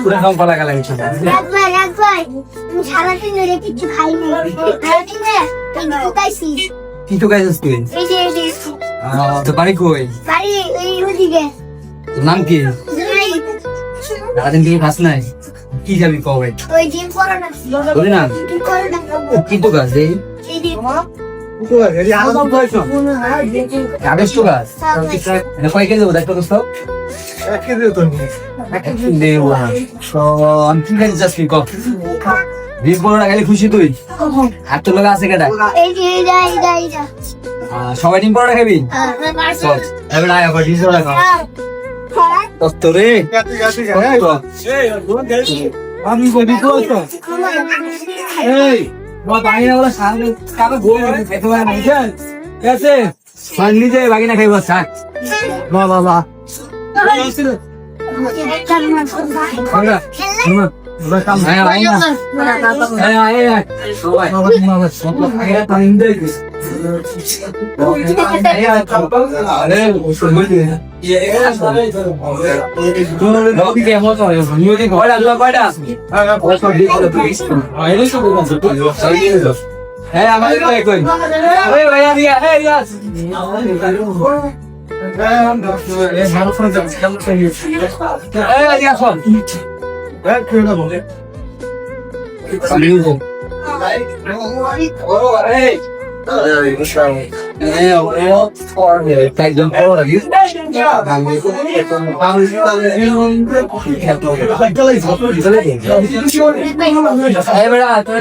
পুরো কম পালা গেল সারাদিন ধরে কিছু খাইনি। কি তো গাইছিস তুই? তো বাড়ি কই? বাড়ি এই ওদিকে। তোর নাম কি? সারাদিন তুই খাস নাই, কি যাবি কবে? ওই জিম করো না। বলি না কি করো না? কি তো গাছ এই এই যে কাগজ তো গাছ এটা কয় কেজি দেবো দেখো দোস্ত? দেবো তো আমি কি খাইতে চাস কি কর? বিশ বড় না গেলে খুশি তুই? আর তোর লোক আছে কেটা? এই যে এই যা সবাই ডিম পরোটা খাবি? চল এবার আয় আবার ডিম পরোটা খা দোস্ত রে আমি বলি তো এই বাগিনা বলে সামনে কাকে গোল খেতে পারে না বুঝছেন? ঠিক আছে নিজে বাগিনা খাইব থাক বাহ বাহ বাহ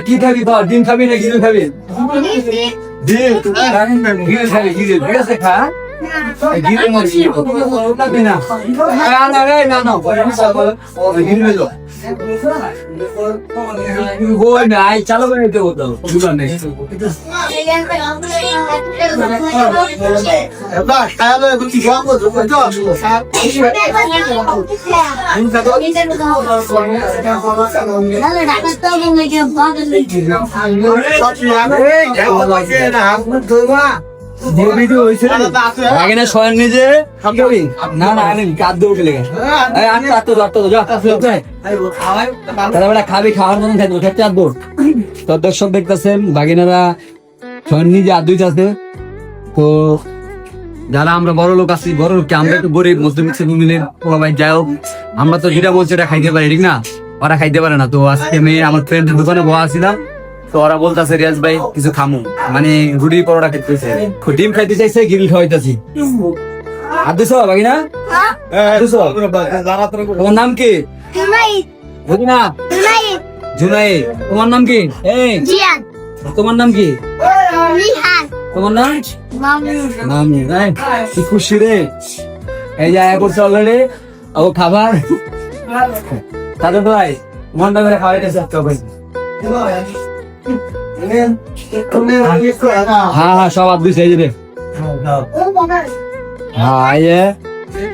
কি খাবি বল? ডিম খাবি না গিলে খাবি? ডিম গিলে খাবি গিলে ঠিক আছে খা গিলে খাবি না না গোল নাই চালু করে দিতে হতো দুবার নেই নিজে না না কাঁদ দেবো খেলে খাবি খাওয়ার মতন খাইতে খেতে আসবো। তো দর্শক দেখতেছেন বাগিনারা নিজে আর দুইটা আছে। তো যারা আমরা বড় লোক আছি বড় লোককে আমরা একটু গরিব মুসলিম মিলে ভাই যাই হোক আমরা তো যেটা বলছি এটা খাইতে পারি ঠিক না, ওরা খাইতে পারে না। তো আজকে আমি আমার ফ্রেন্ডের দোকানে বসা ছিলাম, তো ওরা বলতেছে রিয়াজ ভাই কিছু খামু মানে রুটি পরোটা খাইতেছে ডিম খাইতে চাইছে গিরিল খাওয়াইতেছি। আর দুশো বাগিনা তোমার নাম কি? বুঝি না জুনাই। তোমার নাম কি? তোমার নাম কি? তোমার নাম মামু। কি খুশি রে, এই যে আয়া করছে অলরেডি ও খাবার তাদের ভাই মন করে খাওয়াইতেছে। হ্যাঁ হ্যাঁ সব আদমি সেই রে। হ্যাঁ এই যে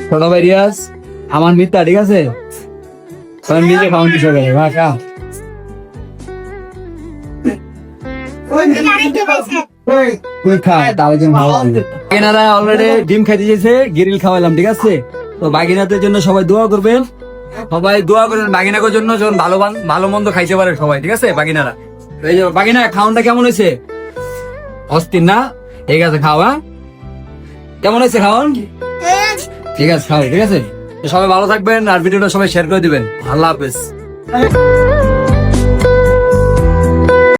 ছোট ভাই রিয়াজ আমার মিত্রা ঠিক আছে নিজে খাওয়ান কিছু খা অলরেডি ডিম খাইতে চেয়েছে গিরিল খাওয়াইলাম ঠিক আছে। তো বাগিনাদের জন্য সবাই দোয়া করবেন, সবাই দোয়া করবেন বাগিনার জন্য যখন ভালো মন্দ খাইতে পারে সবাই ঠিক আছে। বাগিনারা এই যে বাগিনা খাওয়ানটা কেমন হয়েছে? অস্থির না? ঠিক আছে খাওয়া কেমন হয়েছে খাওয়ান? ঠিক আছে খাও ঠিক আছে। সবাই ভালো থাকবেন আর ভিডিওটা সবাই শেয়ার করে দিবেন। আল্লাহ হাফেজ।